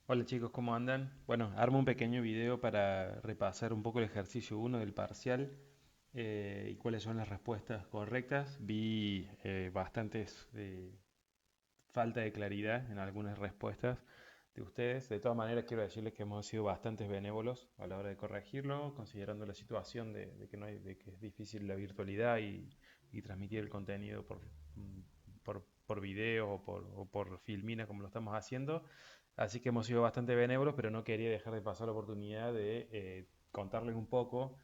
Hola chicos, ¿cómo andan? Bueno, armo un pequeño video para repasar un poco el ejercicio uno del parcial y cuáles son las respuestas correctas. Vi bastantes falta de claridad en algunas respuestas de ustedes. De todas maneras, quiero decirles que hemos sido bastante benévolos a la hora de corregirlo, considerando la situación de que, no hay, de que es difícil la virtualidad y transmitir el contenido por video o por filmina como lo estamos haciendo. Así que hemos sido bastante benévolos, pero no quería dejar de pasar la oportunidad de contarles un poco,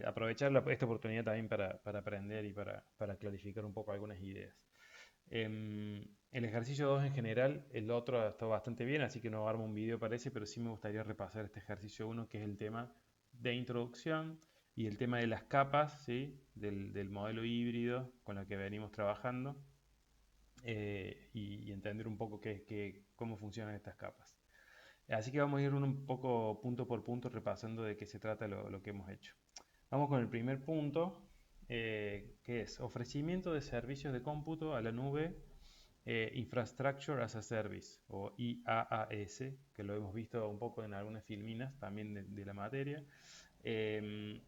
aprovechar esta oportunidad también para aprender y para clarificar un poco algunas ideas. El ejercicio 2 en general, el otro ha estado bastante bien, así que no armo un video para ese, pero sí me gustaría repasar este ejercicio uno, que es el tema de introducción y el tema de las capas, ¿sí? Del modelo híbrido con el que venimos trabajando y entender un poco cómo funcionan estas capas. Así que vamos a ir un poco punto por punto repasando de qué se trata lo que hemos hecho. Vamos con el primer punto, que es ofrecimiento de servicios de cómputo a la nube, Infrastructure as a Service, o IaaS, que lo hemos visto un poco en algunas filminas también de la materia. Eh,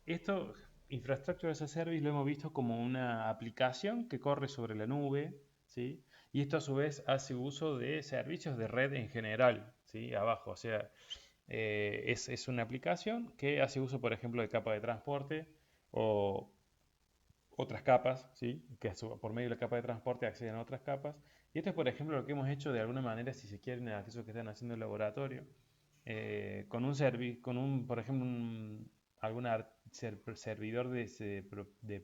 esto, Infrastructure as a Service, lo hemos visto como una aplicación que corre sobre la nube, ¿sí? Y esto a su vez hace uso de servicios de red en general, ¿sí? Abajo, o sea, es una aplicación que hace uso, por ejemplo, de capa de transporte o otras capas, ¿sí? Por medio de la capa de transporte acceden a otras capas. Y esto es, por ejemplo, lo que hemos hecho de alguna manera, si se quieren, en aquellos que están haciendo el laboratorio, con un con un, por ejemplo, algún servidor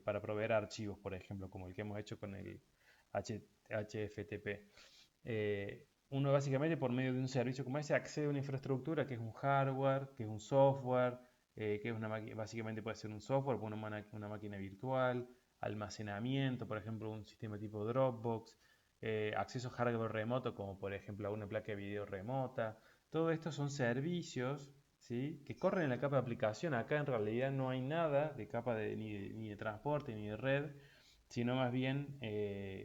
para proveer archivos, por ejemplo, como el que hemos hecho con el HFTP. Uno básicamente por medio de un servicio como ese accede a una infraestructura que es un hardware, que es un software, que es básicamente puede ser un software, una máquina virtual, almacenamiento, por ejemplo, un sistema tipo Dropbox, acceso a hardware remoto, como por ejemplo a una placa de video remota. Todo esto son servicios, ¿sí? Que corren en la capa de aplicación. Acá en realidad no hay nada de capa ni de transporte ni de red, sino más bien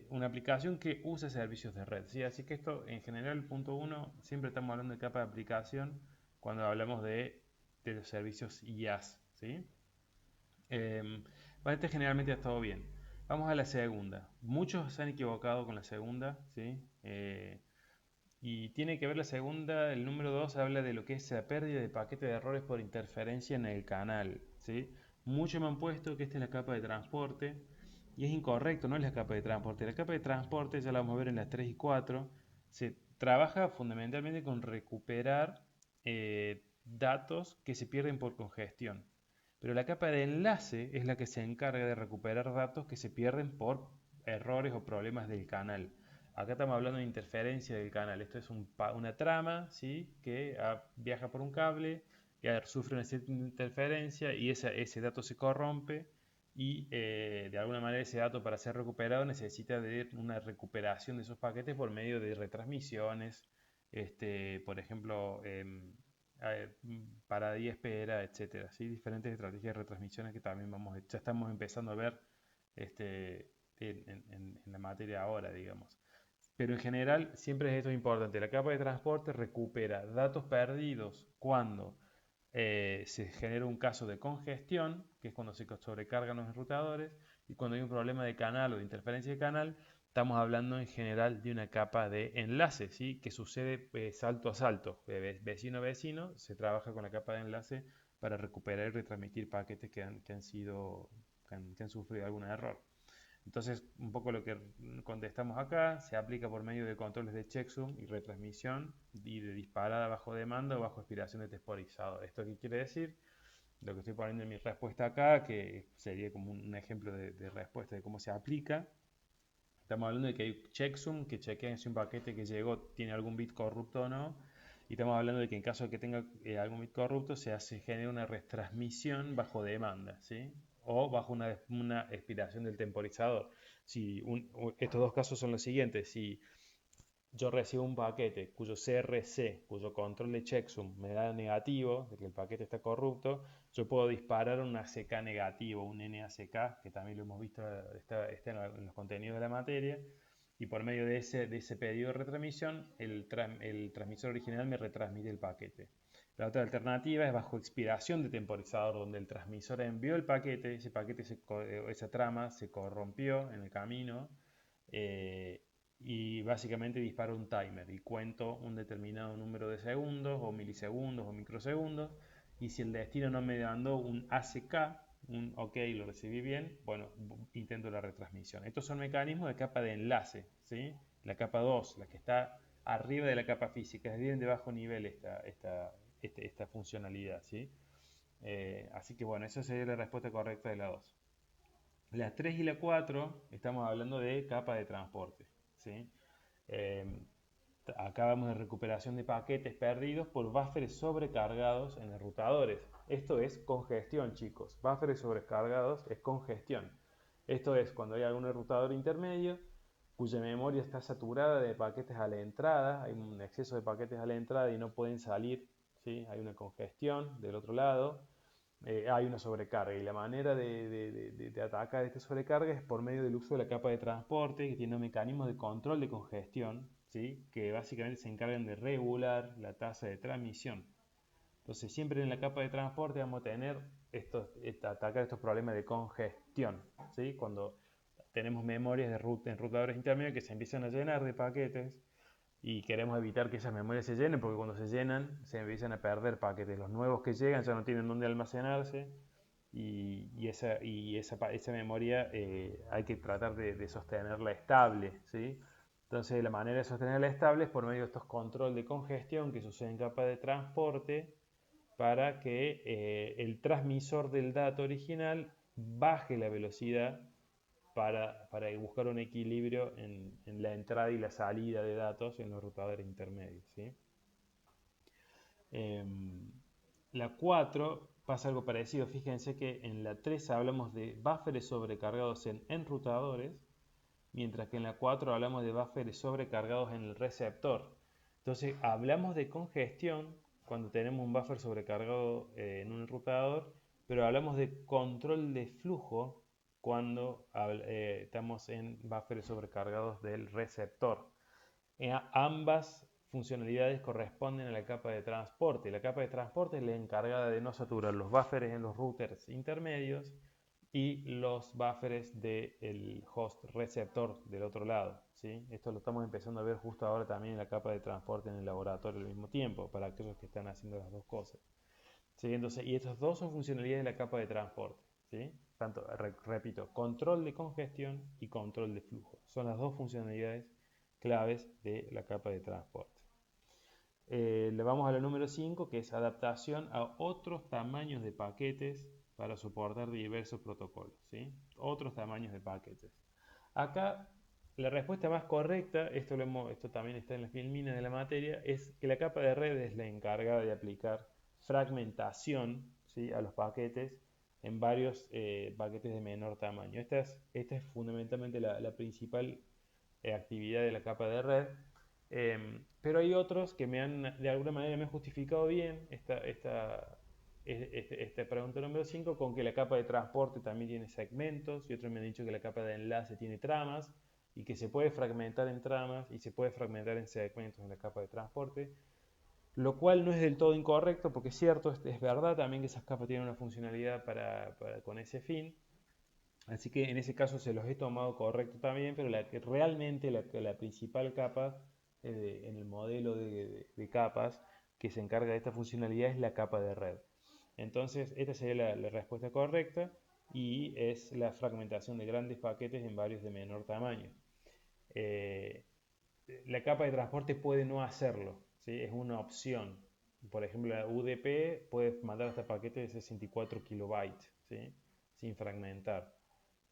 una aplicación que usa servicios de red, ¿sí? Así que esto, en general, el punto uno, siempre estamos hablando de capa de aplicación cuando hablamos de los servicios IaaS, ¿sí? Bueno, este generalmente ha estado bien. Vamos a la segunda. Muchos se han equivocado con la segunda, ¿sí? Y tiene que ver la segunda, el número 2 habla de lo que es la pérdida de paquete de errores por interferencia en el canal, ¿sí? Muchos me han puesto que esta es la capa de transporte y es incorrecto, no es la capa de transporte. La capa de transporte, ya la vamos a ver en las 3 y 4, se trabaja fundamentalmente con recuperar datos que se pierden por congestión. Pero la capa de enlace es la que se encarga de recuperar datos que se pierden por errores o problemas del canal. Acá estamos hablando de interferencia del canal. Esto es una trama, ¿sí? Que viaja por un cable, que sufre una cierta interferencia y ese dato se corrompe y de alguna manera ese dato para ser recuperado necesita de una recuperación de esos paquetes por medio de retransmisiones, por ejemplo, para día espera, etcétera, ¿sí? Diferentes estrategias de retransmisiones que también ya estamos empezando a ver este, en la materia ahora, digamos. Pero en general siempre esto es importante. La capa de transporte recupera datos perdidos cuando se genera un caso de congestión, que es cuando se sobrecargan los enrutadores, y cuando hay un problema de canal o de interferencia de canal, estamos hablando en general de una capa de enlace, ¿sí? Que sucede salto a salto, vecino a vecino, se trabaja con la capa de enlace para recuperar y retransmitir paquetes que han sufrido algún error. Entonces, un poco lo que contestamos acá se aplica por medio de controles de checksum y retransmisión y de disparada bajo demanda o bajo expiración de temporizado. ¿Esto qué quiere decir? Lo que estoy poniendo en mi respuesta acá, que sería como un ejemplo de respuesta de cómo se aplica. Estamos hablando de que hay checksum que chequea si un paquete que llegó tiene algún bit corrupto o no. Y estamos hablando de que en caso de que tenga algún bit corrupto, genera una retransmisión bajo demanda, ¿sí? O bajo una expiración del temporizador. Estos dos casos son los siguientes. Si yo recibo un paquete cuyo CRC, cuyo control de checksum me da negativo, de que el paquete está corrupto, yo puedo disparar un ACK negativo, un NACK, que también lo hemos visto, está en los contenidos de la materia, y por medio de ese pedido de retransmisión, el transmisor original me retransmite el paquete. La otra alternativa es bajo expiración de temporizador, donde el transmisor envió el paquete, esa trama se corrompió en el camino, eh, y básicamente dispara un timer y cuento un determinado número de segundos o milisegundos o microsegundos, y si el destino no me mandó un ACK, un OK, lo recibí bien, bueno, intento la retransmisión. Estos son mecanismos de capa de enlace, ¿sí? La capa 2, la que está arriba de la capa física, es bien de bajo nivel esta funcionalidad, ¿sí? Así que bueno, esa sería la respuesta correcta de la 2. La 3 y la 4 estamos hablando de capa de transporte, ¿sí? Eh, Acá vamos de recuperación de paquetes perdidos por buffers sobrecargados en enrutadores. Esto es congestión, chicos. Buffers sobrecargados es congestión. Esto es cuando hay algún enrutador intermedio cuya memoria está saturada de paquetes a la entrada, hay un exceso de paquetes a la entrada y no pueden salir, ¿sí? Hay una congestión del otro lado, hay una sobrecarga, y la manera de atacar esta sobrecarga es por medio del uso de la capa de transporte, que tiene un mecanismo de control de congestión, ¿sí? Que básicamente se encargan de regular la tasa de transmisión. Entonces siempre en la capa de transporte vamos a tener atacar estos problemas de congestión, ¿sí? Cuando tenemos memorias de enrutadores intermedios que se empiezan a llenar de paquetes y queremos evitar que esas memorias se llenen, porque cuando se llenan se empiezan a perder paquetes. Los nuevos que llegan ya no tienen dónde almacenarse, esa memoria hay que tratar de sostenerla estable, ¿sí? Entonces la manera de sostenerla estable es por medio de estos controles de congestión que suceden en capa de transporte, para que el transmisor del dato original baje la velocidad para buscar un equilibrio en la entrada y la salida de datos en los rutadores intermedios, ¿sí? La 4 pasa algo parecido. Fíjense que en la 3 hablamos de buffers sobrecargados en enrutadores, mientras que en la 4 hablamos de buffers sobrecargados en el receptor. Entonces hablamos de congestión cuando tenemos un buffer sobrecargado en un enrutador, pero hablamos de control de flujo cuando estamos en buffers sobrecargados del receptor. Ambas funcionalidades corresponden a la capa de transporte. La capa de transporte es la encargada de no saturar los buffers en los routers intermedios y los buffers del host receptor del otro lado, ¿sí? Esto lo estamos empezando a ver justo ahora también en la capa de transporte en el laboratorio al mismo tiempo, para aquellos que están haciendo las dos cosas, ¿sí? Entonces, y estos dos son funcionalidades de la capa de transporte, ¿sí? Tanto, repito, control de congestión y control de flujo. Son las dos funcionalidades claves de la capa de transporte. Le vamos a la número 5, que es adaptación a otros tamaños de paquetes para soportar diversos protocolos, ¿sí? Otros tamaños de paquetes. Acá la respuesta más correcta, esto también está en las filminas de la materia, es que la capa de red es la encargada de aplicar fragmentación, ¿sí?, a los paquetes en varios paquetes de menor tamaño. Esta es fundamentalmente la principal actividad de la capa de red. Pero hay otros que de alguna manera me han justificado bien esta pregunta número 5 con que la capa de transporte también tiene segmentos, y otros me han dicho que la capa de enlace tiene tramas y que se puede fragmentar en tramas y se puede fragmentar en segmentos en la capa de transporte, lo cual no es del todo incorrecto, porque es cierto, es verdad también que esas capas tienen una funcionalidad con ese fin. Así que en ese caso se los he tomado correcto también, pero realmente la principal capa en el modelo de capas que se encarga de esta funcionalidad es la capa de red. Entonces, esta sería la respuesta correcta, y es la fragmentación de grandes paquetes en varios de menor tamaño. Eh, la capa de transporte puede no hacerlo, ¿sí? Es una opción. Por ejemplo, la UDP puede mandar hasta paquetes de 64 kilobytes, ¿sí?, sin fragmentar.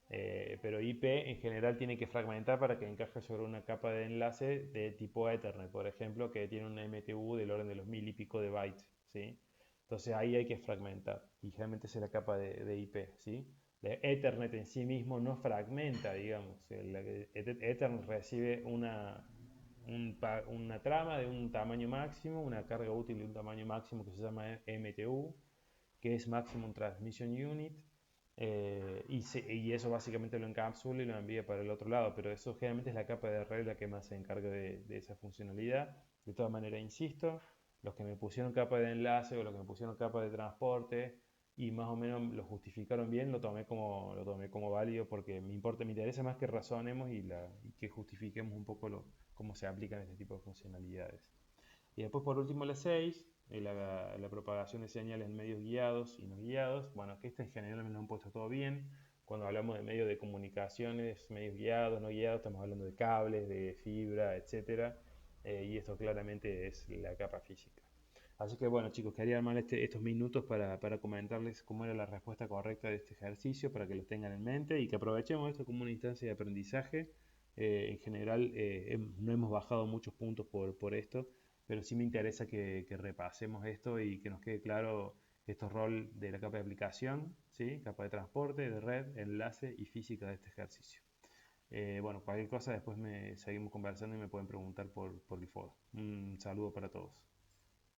Pero IP en general tiene que fragmentar para que encaje sobre una capa de enlace de tipo Ethernet, por ejemplo, que tiene un MTU del orden de los 1000 y pico de bytes, ¿sí? Entonces ahí hay que fragmentar, y generalmente es la capa de IP, ¿sí? La Ethernet en sí mismo no fragmenta, digamos. Ethernet recibe una trama de un tamaño máximo, una carga útil de un tamaño máximo que se llama MTU, que es Maximum Transmission Unit, Y eso básicamente lo encapsula y lo envía para el otro lado, pero eso generalmente es la capa de red la que más se encarga de esa funcionalidad. De todas maneras, insisto, los que me pusieron capa de enlace o los que me pusieron capa de transporte y más o menos lo justificaron bien, lo tomé como válido porque me interesa más que razonemos y que justifiquemos un poco cómo se aplican este tipo de funcionalidades. Y después por último la 6, la propagación de señales en medios guiados y no guiados. Bueno, que este en general me lo han puesto todo bien. Cuando hablamos de medios de comunicaciones, medios guiados, no guiados, estamos hablando de cables, de fibra, etcétera. Y esto claramente es la capa física. Así que bueno chicos, quería armar estos minutos para comentarles cómo era la respuesta correcta de este ejercicio, para que lo tengan en mente y que aprovechemos esto como una instancia de aprendizaje. En general no hemos bajado muchos puntos por esto, pero sí me interesa que repasemos esto y que nos quede claro estos roles de la capa de aplicación, ¿sí? Capa de transporte, de red, enlace y física de este ejercicio. Bueno, cualquier cosa después seguimos conversando y me pueden preguntar por el foro. Un saludo para todos.